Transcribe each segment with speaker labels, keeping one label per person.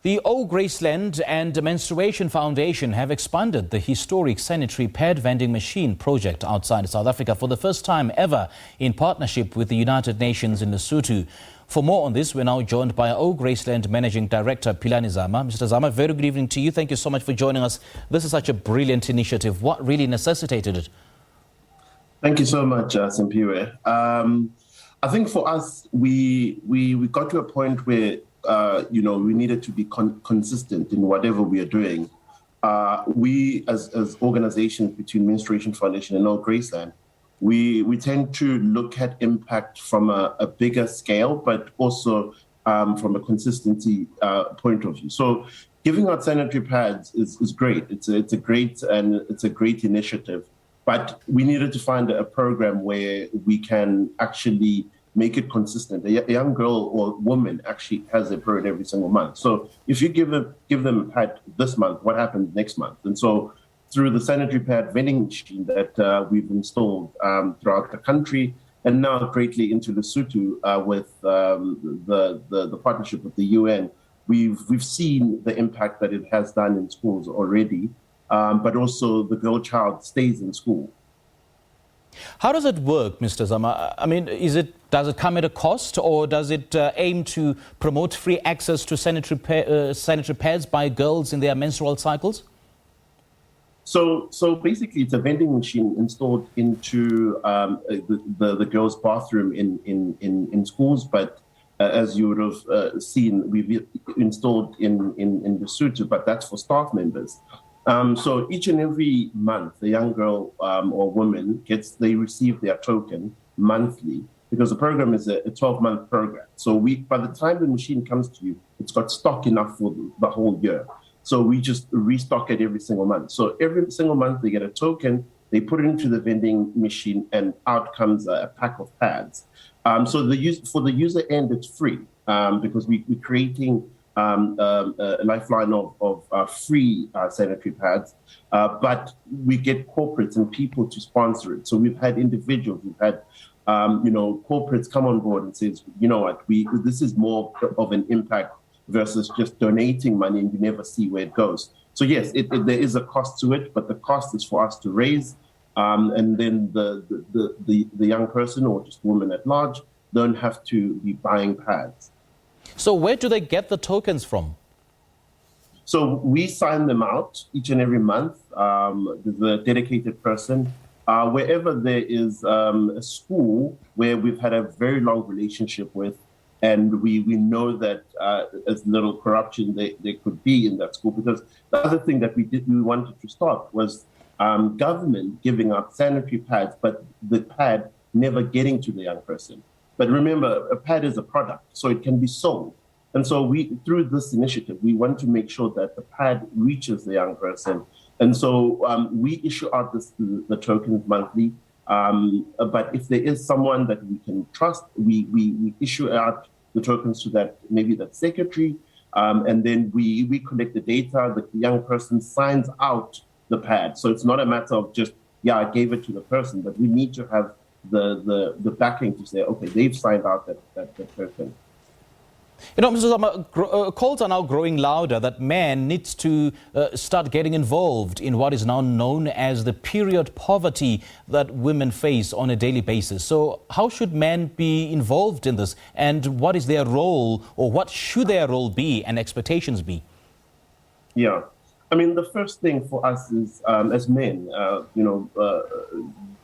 Speaker 1: The All Graceland and MENstruation Foundation have expanded the historic sanitary pad vending machine project outside South Africa for the first time ever in partnership with the United Nations in Lesotho. For more on this, we're now joined by All Graceland Managing Director Philani Zama. Mr. Zama, very good evening to you. Thank you so much for joining us. This is such a brilliant initiative. What really necessitated it?
Speaker 2: Thank you so much, Simpiwe. I think for us, we got to a point where we needed to be consistent in whatever we are doing. We, as organizations between MENstruation Foundation and All Graceland, we tend to look at impact from a bigger scale, but also from a consistency point of view. So giving out sanitary pads is great. It's a great initiative, but we needed to find a program where we can actually make it consistent. A young girl or woman actually has a period every single month. So if you give them a pad this month, what happens next month? And so through the sanitary pad vending machine that we've installed throughout the country, and now greatly into Lesotho with the partnership with the UN, we've seen the impact that it has done in schools already, but also the girl child stays in school.
Speaker 1: How does it work, Mr. Zama? I mean, does it come at a cost, or does it aim to promote free access to sanitary pads by girls in their menstrual cycles?
Speaker 2: So basically, it's a vending machine installed into the girls' bathroom in schools. But as you would have seen, we've installed in Lesotho, but that's for staff members. So each and every month, the young girl or woman they receive their token monthly, because the program is a 12-month program. So by the time the machine comes to you, it's got stock enough for the whole year. So we just restock it every single month. So every single month they get a token, they put it into the vending machine, and out comes a pack of pads. So for the user end, it's free because we're creating a lifeline of free sanitary pads, but we get corporates and people to sponsor it. So we've had individuals, we've had corporates come on board and says, you know what, this is more of an impact versus just donating money and you never see where it goes. So yes, there is a cost to it, but the cost is for us to raise, and then the young person or just woman at large don't have to be buying pads.
Speaker 1: So where do they get the tokens from?
Speaker 2: So we sign them out each and every month. There's a dedicated person. Wherever there is a school where we've had a very long relationship with, and we know that as little corruption there could be in that school, because the other thing that we wanted to stop was government giving out sanitary pads, but the pad never getting to the young person. But remember, a pad is a product, so it can be sold. And so through this initiative, we want to make sure that the pad reaches the young person. And so we issue out the tokens monthly. But if there is someone that we can trust, we issue out the tokens to that secretary. And then we collect the data. The young person signs out the pad. So it's not a matter of just, I gave it to the person, but we need to have the backing to say, okay, they've signed out that token.
Speaker 1: You know, Mr. Zama, calls are now growing louder that men need to start getting involved in what is now known as the period poverty that women face on a daily basis. So how should men be involved in this, and what is their role, or what should their role be and expectations be? Yeah,
Speaker 2: I mean, the first thing for us is, as men,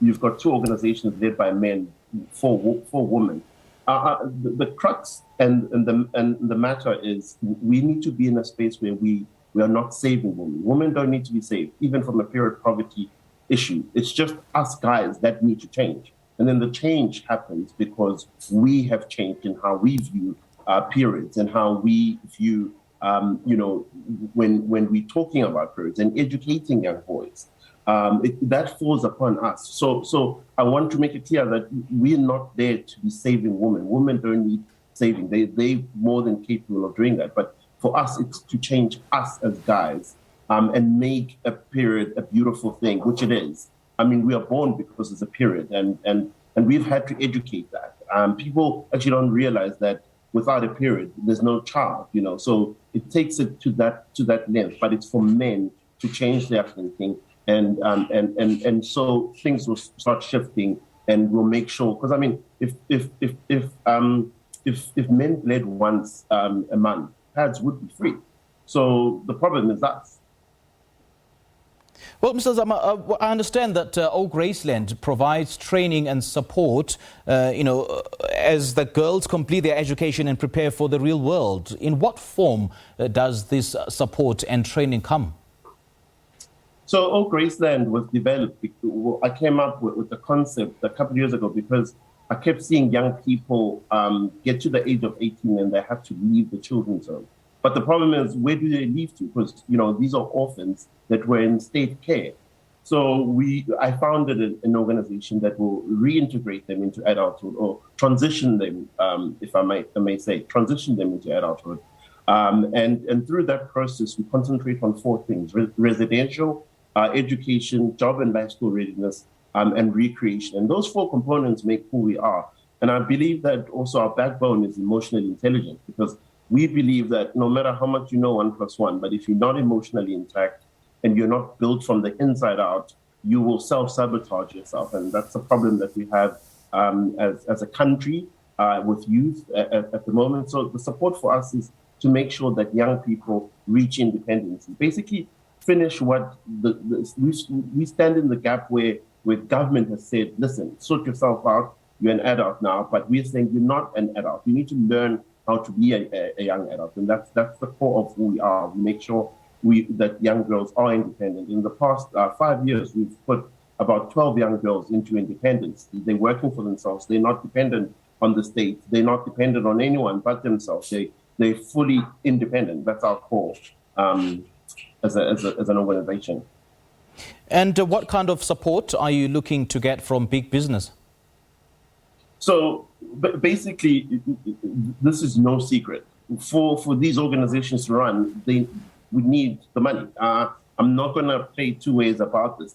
Speaker 2: you've got two organizations led by men for women. The crux and the matter is we need to be in a space where we are not saving women. Women don't need to be saved, even from a period poverty issue. It's just us guys that need to change. And then the change happens because we have changed in how we view periods and how we view, when we're talking about periods and educating young boys. That falls upon us. So I want to make it clear that we're not there to be saving women. Women don't need saving. They're more than capable of doing that. But for us, it's to change us as guys and make a period a beautiful thing, which it is. I mean, we are born because it's a period, and we've had to educate that. People actually don't realize that without a period, there's no child, So it takes it to that length, but it's for men to change their thinking, and so things will start shifting, and we'll make sure. Because I mean, if men bled once a month, pads would be free. So the problem is us.
Speaker 1: Well, Mr. Zama, I understand that All Graceland provides training and support, as the girls complete their education and prepare for the real world. In what form does this support and training come?
Speaker 2: So All Graceland was developed. I came up with the concept a couple of years ago because I kept seeing young people get to the age of 18 and they have to leave the children's home. But the problem is, where do they leave to? Because, these are orphans that were in state care. So I founded an organization that will reintegrate them into adulthood, or transition them, if I may say, transition them into adulthood. And through that process, we concentrate on 4 things: residential, education, job and life skill readiness, and recreation. And those 4 components make who we are. And I believe that also our backbone is emotionally intelligent, because we believe that no matter how much you know 1 + 1, but if you're not emotionally intact and you're not built from the inside out, you will self-sabotage yourself. And that's a problem that we have as a country with youth at the moment. So the support for us is to make sure that young people reach independence. Basically, finish what we stand in the gap where government has said, listen, sort yourself out, you're an adult now, but we're saying you're not an adult. You need to learn how to be a young adult. And that's the core of who we are. We make sure that young girls are independent. In the past 5 years, we've put about 12 young girls into independence. They're working for themselves. They're not dependent on the state. They're not dependent on anyone but themselves. They're fully independent. That's our core as an organization.
Speaker 1: And what kind of support are you looking to get from big business?
Speaker 2: So basically, this is no secret. For these organizations to run, we need the money. I'm not going to play 2 ways about this.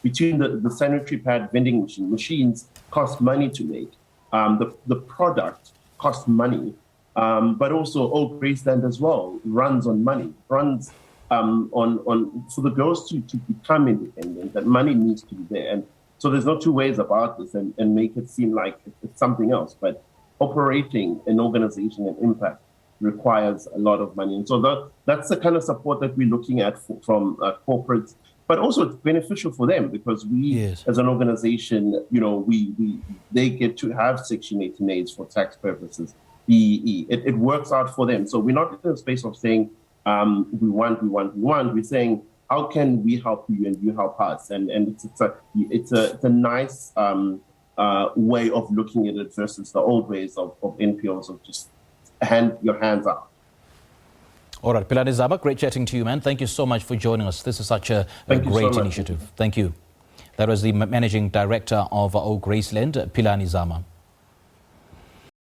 Speaker 2: Between the sanitary pad vending machines cost money to make. The product costs money, but also All Graceland as well runs on money. Runs on for the girls to become independent. That money needs to be there. And so there's no 2 ways about this, and make it seem like it's something else. But operating an organization and impact requires a lot of money. And so that's the kind of support that we're looking at from corporates. But also it's beneficial for them, because we, as an organization, they get to have Section 18As for tax purposes, BEE. It works out for them. So we're not in a space of saying, we want. We're saying, how can we help you and you help us? And it's a nice way of looking at it versus the old ways of NPOs of just your hands out.
Speaker 1: All right, Philani Zama, great chatting to you, man. Thank you so much for joining us. This is such a great initiative. Thank you. That was the Managing Director of All Graceland, Philani Zama.